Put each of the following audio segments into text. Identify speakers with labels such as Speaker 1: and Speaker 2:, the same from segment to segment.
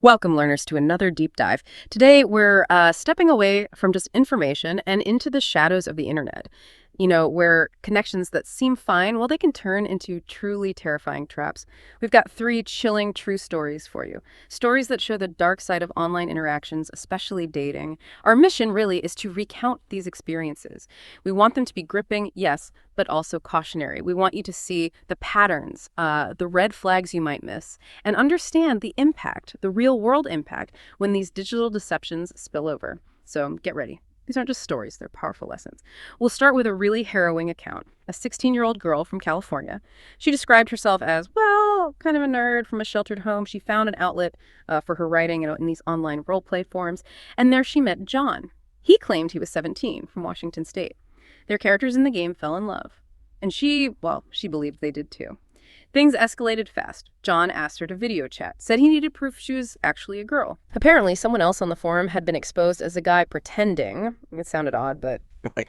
Speaker 1: Welcome, learners, to another deep dive. Today, we're stepping away from just information and into the shadows of the internet. Where connections that seem fine, well, they can turn into truly terrifying traps. We've got three chilling true stories for you. Stories that show the dark side of online interactions, especially dating. Our mission, really, is to recount these experiences. We want them to be gripping, yes, but also cautionary. We want you to see the patterns, the red flags you might miss, and understand the impact, the real-world impact, when these digital deceptions spill over. So get ready. These aren't just stories, they're powerful lessons. We'll start with a really harrowing account. A 16-year-old girl from California. She described herself as, well, kind of a nerd from a sheltered home. She found an outlet for her writing in these online roleplay forums, and there she met John. He claimed he was 17, from Washington State. Their characters in the game fell in love. And she believed they did too. Things escalated fast. John asked her to video chat, said he needed proof she was actually a girl. Apparently, someone else on the forum had been exposed as a guy pretending. It sounded odd, but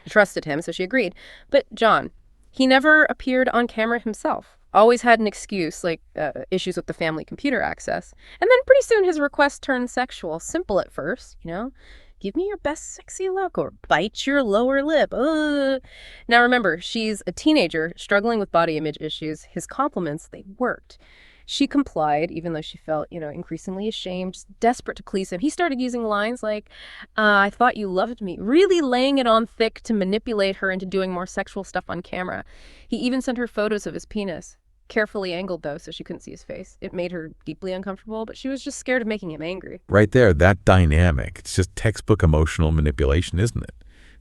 Speaker 1: trusted him, so she agreed. But John, he never appeared on camera himself. Always had an excuse, like issues with the family computer access. And then pretty soon his request turned sexual. Simple at first, Give me your best sexy look or bite your lower lip. Now remember, she's a teenager struggling with body image issues. His compliments, they worked. She complied, even though she felt, increasingly ashamed, desperate to please him. He started using lines like, I thought you loved me, really laying it on thick to manipulate her into doing more sexual stuff on camera. He even sent her photos of his penis. Carefully angled, though, so she couldn't see his face. It made her deeply uncomfortable, but she was just scared of making him angry.
Speaker 2: Right there, that dynamic. It's just textbook emotional manipulation, isn't it?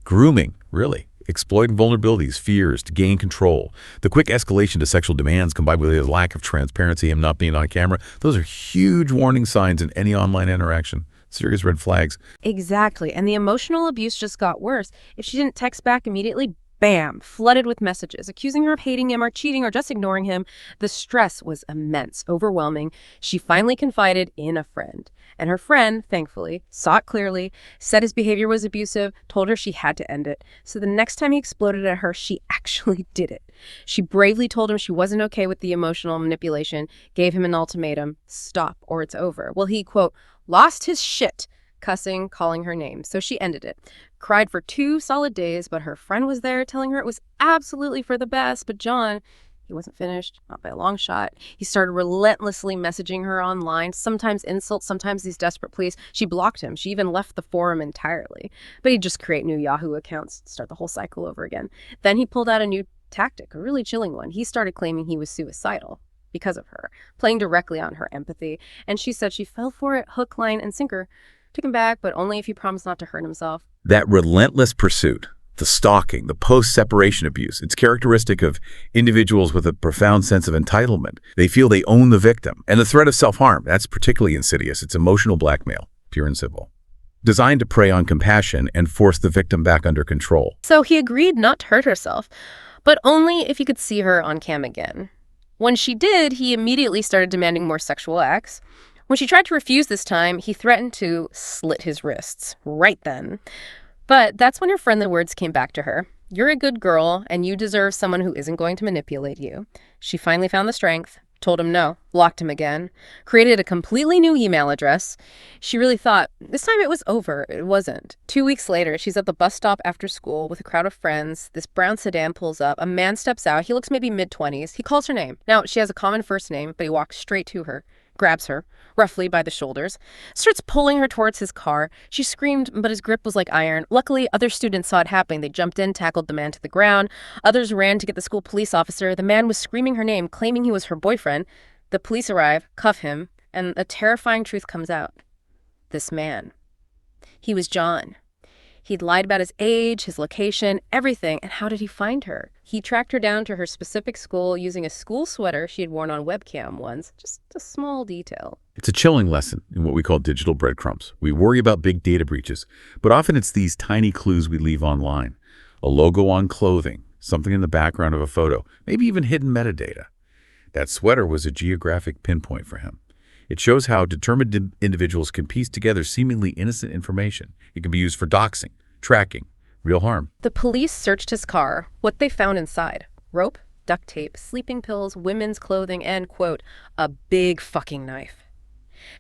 Speaker 2: Grooming, really. Exploiting vulnerabilities, fears to gain control. The quick escalation to sexual demands combined with a lack of transparency, him not being on camera, those are huge warning signs in any online interaction. Serious red flags.
Speaker 1: Exactly, and the emotional abuse just got worse. If she didn't text back immediately, bam, flooded with messages, accusing her of hating him or cheating or just ignoring him. The stress was immense, overwhelming. She finally confided in a friend. And her friend, thankfully, saw it clearly, said his behavior was abusive, told her she had to end it. So the next time he exploded at her, she actually did it. She bravely told him she wasn't okay with the emotional manipulation, gave him an ultimatum, stop or it's over. Well, he, quote, lost his shit, cussing, calling her names. So she ended it. Cried for 2 solid days, but her friend was there telling her it was absolutely for the best. But John, he wasn't finished, not by a long shot. He started relentlessly messaging her online, sometimes insults, sometimes these desperate pleas. She blocked him. She even left the forum entirely. But he'd just create new Yahoo accounts, start the whole cycle over again. Then he pulled out a new tactic, a really chilling one. He started claiming he was suicidal because of her, playing directly on her empathy. And she said she fell for it, hook, line, and sinker. Took him back, but only if he promised not to hurt himself.
Speaker 2: That relentless pursuit, the stalking, the post-separation abuse, it's characteristic of individuals with a profound sense of entitlement. They feel they own the victim. And the threat of self-harm, that's particularly insidious. It's emotional blackmail, pure and simple. Designed to prey on compassion and force the victim back under control.
Speaker 1: So he agreed not to hurt herself, but only if he could see her on cam again. When she did, he immediately started demanding more sexual acts. When she tried to refuse this time, he threatened to slit his wrists right then. But that's when her friendly words came back to her. You're a good girl, and you deserve someone who isn't going to manipulate you. She finally found the strength, told him no, blocked him again, created a completely new email address. She really thought, this time it was over. It wasn't. 2 weeks later, she's at the bus stop after school with a crowd of friends. This brown sedan pulls up. A man steps out. He looks maybe mid-20s. He calls her name. Now, she has a common first name, but he walks straight to her. Grabs her, roughly by the shoulders, starts pulling her towards his car. She screamed, but his grip was like iron. Luckily, other students saw it happening. They jumped in, tackled the man to the ground. Others ran to get the school police officer. The man was screaming her name, claiming he was her boyfriend. The police arrive, cuff him, and a terrifying truth comes out. This man. He was John. He'd lied about his age, his location, everything. And how did he find her? He tracked her down to her specific school using a school sweater she had worn on webcam once. Just a small detail.
Speaker 2: It's a chilling lesson in what we call digital breadcrumbs. We worry about big data breaches, but often it's these tiny clues we leave online. A logo on clothing, something in the background of a photo, maybe even hidden metadata. That sweater was a geographic pinpoint for him. It shows how determined individuals can piece together seemingly innocent information. It can be used for doxing, tracking, real harm.
Speaker 1: The police searched his car. What they found inside: rope, duct tape, sleeping pills, women's clothing, and, quote, a big fucking knife.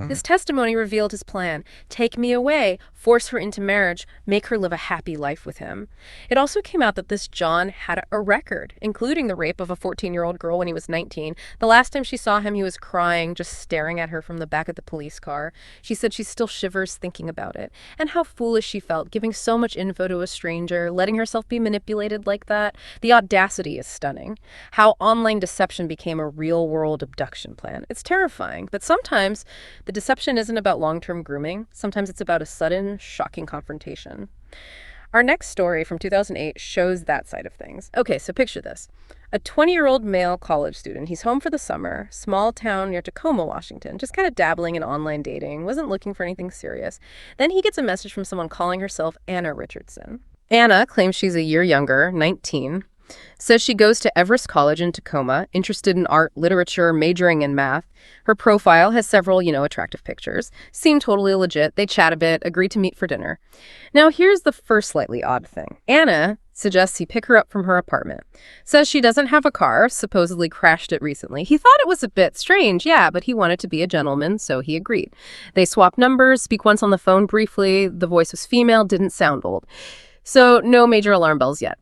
Speaker 1: This testimony revealed his plan: take me away, force her into marriage, make her live a happy life with him. It also came out that this John had a record, including the rape of a 14-year-old girl when he was 19. The last time she saw him, he was crying, just staring at her from the back of the police car. She said she still shivers thinking about it. And how foolish she felt, giving so much info to a stranger, letting herself be manipulated like that. The audacity is stunning. How online deception became a real-world abduction plan. It's terrifying, but sometimes the deception isn't about long-term grooming. Sometimes it's about a sudden, shocking confrontation. Our next story from 2008 shows that side of things. Okay, so picture this. A 20-year-old male college student. He's home for the summer, small town near Tacoma, Washington, just kind of dabbling in online dating, wasn't looking for anything serious. Then he gets a message from someone calling herself Anna Richardson. Anna claims she's a year younger, 19. Says she goes to Everest College in Tacoma, interested in art, literature, majoring in math. Her profile has several, attractive pictures. Seem totally legit. They chat a bit, agree to meet for dinner. Now, here's the first slightly odd thing. Anna suggests he pick her up from her apartment. Says she doesn't have a car, supposedly crashed it recently. He thought it was a bit strange, yeah, but he wanted to be a gentleman, so he agreed. They swap numbers, speak once on the phone briefly. The voice was female, didn't sound old. So no major alarm bells yet.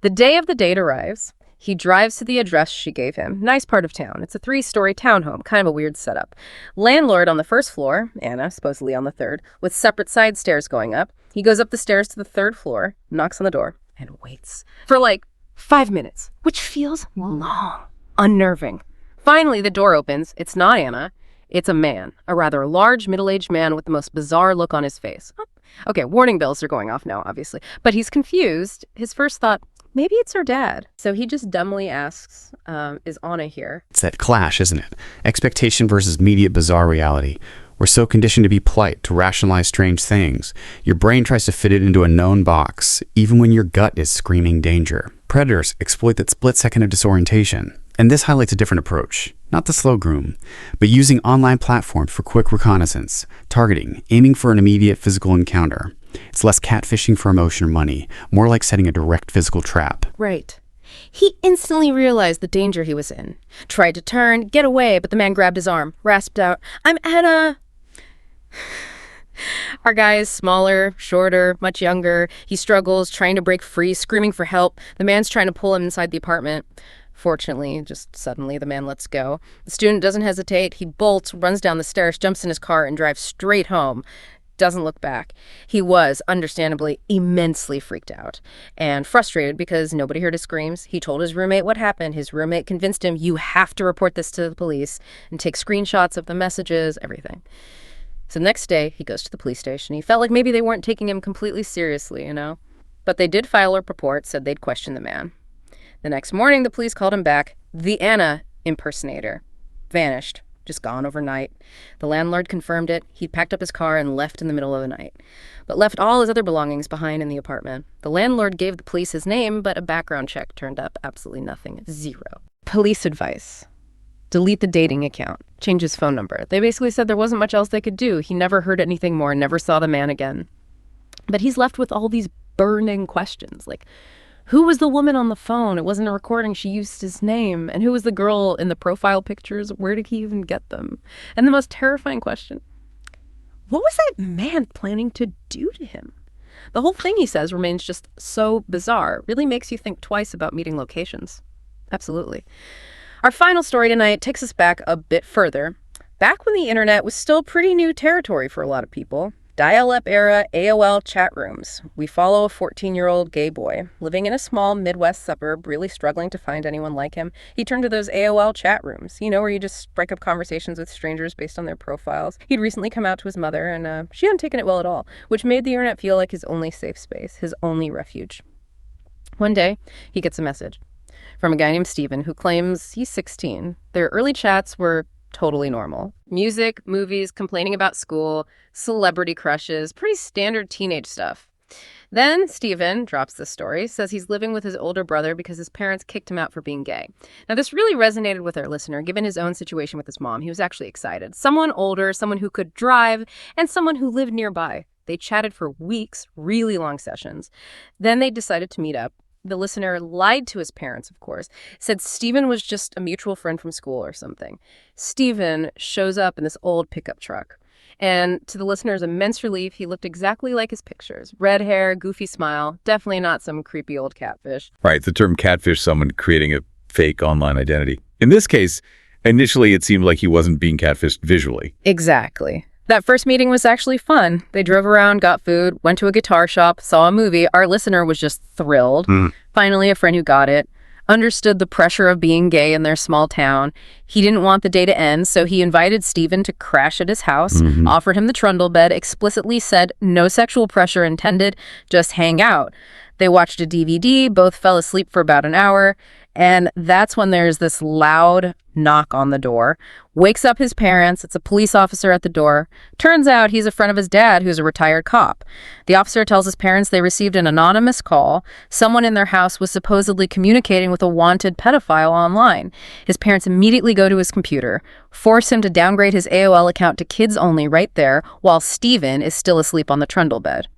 Speaker 1: The day of the date arrives. He drives to the address she gave him. Nice part of town. It's a 3-story townhome, kind of a weird setup. Landlord on the first floor, Anna supposedly on the third, with separate side stairs going up. He goes up the stairs to the 3rd floor, knocks on the door, and waits for 5 minutes, which feels long, unnerving. Finally, the door opens. It's not Anna. It's a man, a rather large, middle-aged man with the most bizarre look on his face. Okay, warning bells are going off now, obviously. But he's confused. His first thought, maybe it's her dad. So he just dumbly asks, is Anna here?
Speaker 3: It's that clash, isn't it? Expectation versus immediate bizarre reality. We're so conditioned to be polite, to rationalize strange things. Your brain tries to fit it into a known box, even when your gut is screaming danger. Predators exploit that split second of disorientation. And this highlights a different approach. Not the slow groom, but using online platforms for quick reconnaissance, targeting, aiming for an immediate physical encounter. It's less catfishing for emotion or money, more like setting a direct physical trap.
Speaker 1: Right. He instantly realized the danger he was in. Tried to turn, get away, but the man grabbed his arm, rasped out, "I'm Anna!" Our guy is smaller, shorter, much younger. He struggles, trying to break free, screaming for help. The man's trying to pull him inside the apartment. Fortunately, just suddenly, the man lets go. The student doesn't hesitate. He bolts, runs down the stairs, jumps in his car, and drives straight home. Doesn't look back. He was, understandably, immensely freaked out and frustrated because nobody heard his screams. He told his roommate what happened. His roommate convinced him, you have to report this to the police and take screenshots of the messages, everything. So the next day, he goes to the police station. He felt like maybe they weren't taking him completely seriously, But they did file a report, said they'd question the man. The next morning, the police called him back. The Anna impersonator. Vanished. Just gone overnight. The landlord confirmed it. He'd packed up his car and left in the middle of the night. But left all his other belongings behind in the apartment. The landlord gave the police his name, but a background check turned up absolutely nothing. 0. Police advice. Delete the dating account. Change his phone number. They basically said there wasn't much else they could do. He never heard anything more, never saw the man again. But he's left with all these burning questions, like, who was the woman on the phone? It wasn't a recording. She used his name. And who was the girl in the profile pictures? Where did he even get them? And the most terrifying question, what was that man planning to do to him? The whole thing, he says, remains just so bizarre. Really makes you think twice about meeting locations. Absolutely. Our final story tonight takes us back a bit further. Back when the internet was still pretty new territory for a lot of people. Dial-up era AOL chat rooms. We follow a 14-year-old gay boy living in a small Midwest suburb, really struggling to find anyone like him. He turned to those AOL chat rooms, where you just strike up conversations with strangers based on their profiles. He'd recently come out to his mother, and she hadn't taken it well at all, which made the internet feel like his only safe space, his only refuge. One day, he gets a message from a guy named Steven who claims he's 16. Their early chats were totally normal. Music, movies, complaining about school, celebrity crushes, pretty standard teenage stuff. Then Steven drops this story, says he's living with his older brother because his parents kicked him out for being gay. Now, this really resonated with our listener, given his own situation with his mom. He was actually excited. Someone older, someone who could drive, and someone who lived nearby. They chatted for weeks, really long sessions. Then they decided to meet up. The listener lied to his parents, of course, said Stephen was just a mutual friend from school or something. Stephen shows up in this old pickup truck. And to the listener's immense relief, he looked exactly like his pictures. Red hair, goofy smile, definitely not some creepy old catfish.
Speaker 2: Right, the term catfish, someone creating a fake online identity. In this case, initially it seemed like he wasn't being catfished visually.
Speaker 1: Exactly. That first meeting was actually fun. They drove around, got food, went to a guitar shop, saw a movie. Our listener was just thrilled. Finally, a friend who got it, understood the pressure of being gay in their small town. He didn't want the day to end, so he invited Stephen to crash at his house, offered him the trundle bed, explicitly said no sexual pressure intended, just hang out. They watched a DVD, both fell asleep for about an hour, and that's when there's this loud knock on the door. Wakes up his parents. It's a police officer at the door. Turns out he's a friend of his dad who's a retired cop. The officer tells his parents they received an anonymous call. Someone in their house was supposedly communicating with a wanted pedophile online. His parents immediately go to his computer, force him to downgrade his AOL account to kids only right there, while Stephen is still asleep on the trundle bed.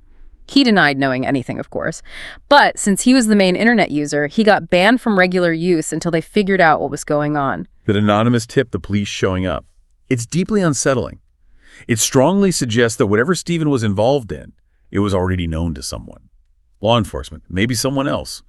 Speaker 1: He denied knowing anything, of course. But since he was the main internet user, he got banned from regular use until they figured out what was going on.
Speaker 2: That anonymous tip, the police showing up. It's deeply unsettling. It strongly suggests that whatever Stephen was involved in, it was already known to someone. Law enforcement, maybe someone else.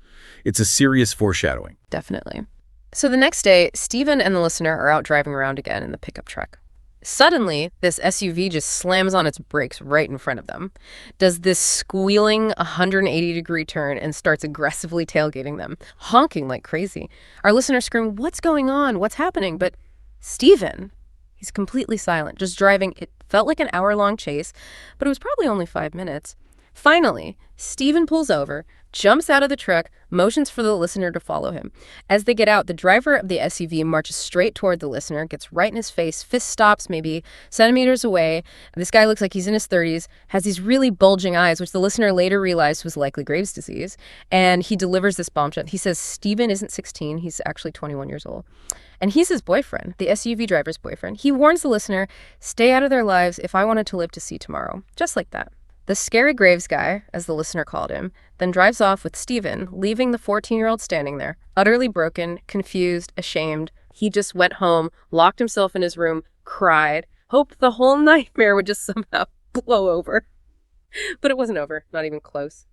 Speaker 2: It's a serious foreshadowing.
Speaker 1: Definitely. So the next day, Stephen and the listener are out driving around again in the pickup truck. Suddenly, this SUV just slams on its brakes right in front of them, does this squealing 180-degree turn, and starts aggressively tailgating them, honking like crazy. Our listeners scream, "What's going on? What's happening?" But Stephen, he's completely silent, just driving. It felt like an hour-long chase, but it was probably only 5 minutes. Finally, Stephen pulls over, jumps out of the truck, motions for the listener to follow him. As they get out, the driver of the SUV marches straight toward the listener, gets right in his face, fist stops maybe centimeters away. This guy looks like he's in his 30s, has these really bulging eyes, which the listener later realized was likely Graves' disease. And he delivers this bombshell. He says Stephen isn't 16, he's actually 21 years old. And he's his boyfriend, the SUV driver's boyfriend. He warns the listener, stay out of their lives if I wanted to live to see tomorrow. Just like that. The scary Graves guy, as the listener called him, then drives off with Stephen, leaving the 14-year-old standing there, utterly broken, confused, ashamed. He just went home, locked himself in his room, cried, hoped the whole nightmare would just somehow blow over. But it wasn't over, not even close.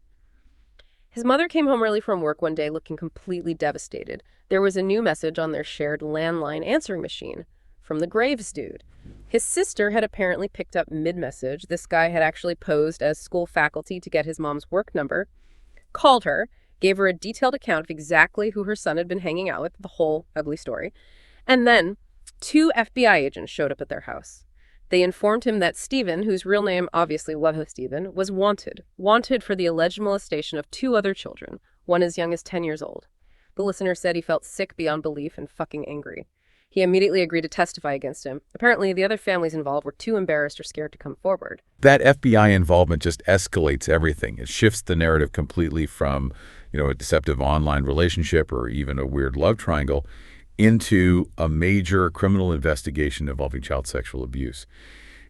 Speaker 1: His mother came home early from work one day looking completely devastated. There was a new message on their shared landline answering machine from the Graves dude. His sister had apparently picked up mid-message. This guy had actually posed as school faculty to get his mom's work number, called her, gave her a detailed account of exactly who her son had been hanging out with, the whole ugly story. And then 2 FBI agents showed up at their house. They informed him that Stephen, whose real name obviously was Stephen, was wanted for the alleged molestation of 2 other children, one as young as 10 years old. The listener said he felt sick beyond belief and fucking angry. He immediately agreed to testify against him. Apparently, the other families involved were too embarrassed or scared to come forward.
Speaker 2: That FBI involvement just escalates everything. It shifts the narrative completely from, a deceptive online relationship or even a weird love triangle into a major criminal investigation involving child sexual abuse.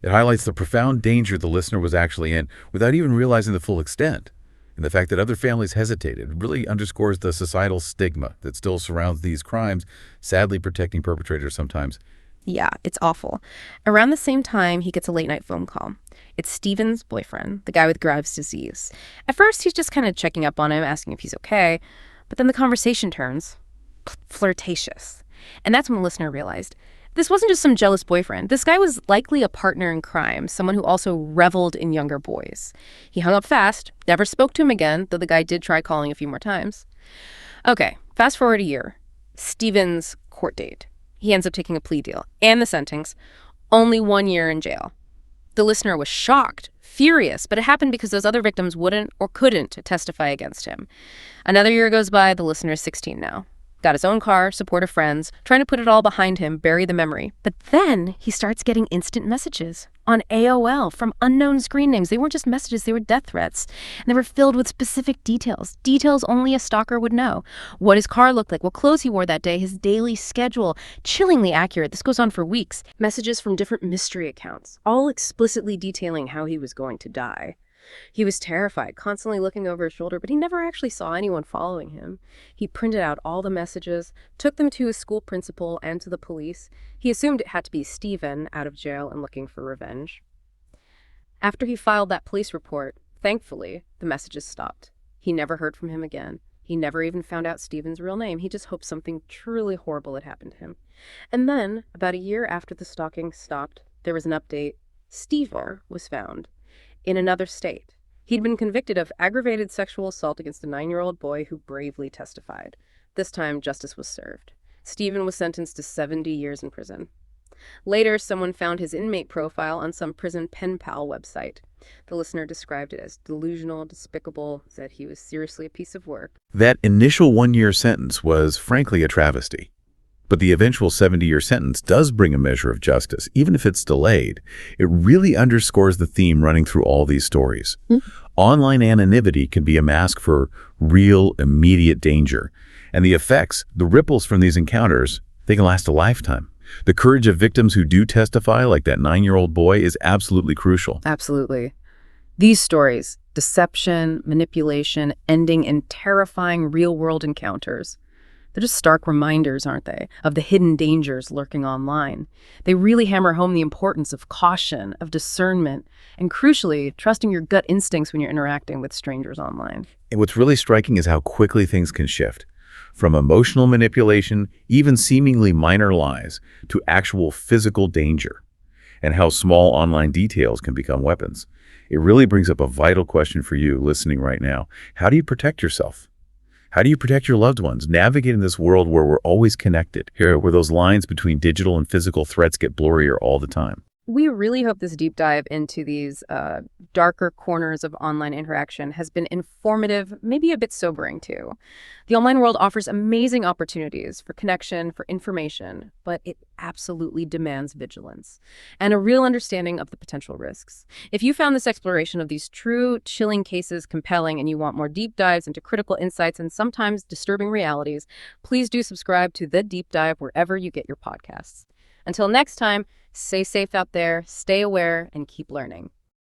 Speaker 2: It highlights the profound danger the listener was actually in without even realizing the full extent. And the fact that other families hesitated really underscores the societal stigma that still surrounds these crimes, sadly protecting perpetrators sometimes.
Speaker 1: Yeah, it's awful. Around the same time, he gets a late-night phone call. It's Stephen's boyfriend, the guy with Graves' disease. At first, he's just kind of checking up on him, asking if he's okay. But then the conversation turns flirtatious. And that's when the listener realized this wasn't just some jealous boyfriend. This guy was likely a partner in crime, someone who also reveled in younger boys. He hung up fast, never spoke to him again, though the guy did try calling a few more times. Okay, fast forward a year. Stephen's court date. He ends up taking a plea deal and the sentence, only 1 year in jail. The listener was shocked, furious, but it happened because those other victims wouldn't or couldn't testify against him. Another year goes by, the listener is 16 now. Got his own car, supportive friends, trying to put it all behind him, bury the memory. But then he starts getting instant messages on AOL from unknown screen names. They weren't just messages, they were death threats. And they were filled with specific details only a stalker would know. What his car looked like, what clothes he wore that day, his daily schedule. Chillingly accurate. This goes on for weeks. Messages from different mystery accounts, all explicitly detailing how he was going to die. He was terrified, constantly looking over his shoulder, but he never actually saw anyone following him. He printed out all the messages, took them to his school principal and to the police. He assumed it had to be Stephen out of jail and looking for revenge. After he filed that police report, thankfully, the messages stopped. He never heard from him again. He never even found out Stephen's real name. He just hoped something truly horrible had happened to him. And then, about a year after the stalking stopped, there was an update. Stephen was found in another state. He'd been convicted of aggravated sexual assault against a 9-year-old boy who bravely testified. This time, justice was served. Stephen was sentenced to 70 years in prison. Later, someone found his inmate profile on some prison pen pal website. The listener described it as delusional, despicable, said he was seriously a piece of work.
Speaker 2: That initial 1-year sentence was frankly a travesty. But the eventual 70-year sentence does bring a measure of justice, even if it's delayed. It really underscores the theme running through all these stories. Online anonymity can be a mask for real, immediate danger. And the effects, the ripples from these encounters, they can last a lifetime. The courage of victims who do testify, like that 9-year-old boy, is absolutely crucial.
Speaker 1: Absolutely. These stories, deception, manipulation, ending in terrifying real-world encounters, they're just stark reminders, aren't they, of the hidden dangers lurking online. They really hammer home the importance of caution, of discernment, and crucially, trusting your gut instincts when you're interacting with strangers online.
Speaker 2: And what's really striking is how quickly things can shift. From emotional manipulation, even seemingly minor lies, to actual physical danger, and how small online details can become weapons. It really brings up a vital question for you listening right now. How do you protect yourself? How do you protect your loved ones, navigating this world where we're always connected, here where those lines between digital and physical threats get blurrier all the time?
Speaker 1: We really hope this deep dive into these darker corners of online interaction has been informative, maybe a bit sobering too. The online world offers amazing opportunities for connection, for information, but it absolutely demands vigilance and a real understanding of the potential risks. If you found this exploration of these true, chilling cases compelling and you want more deep dives into critical insights and sometimes disturbing realities, please do subscribe to The Deep Dive wherever you get your podcasts. Until next time, stay safe out there, stay aware, and keep learning.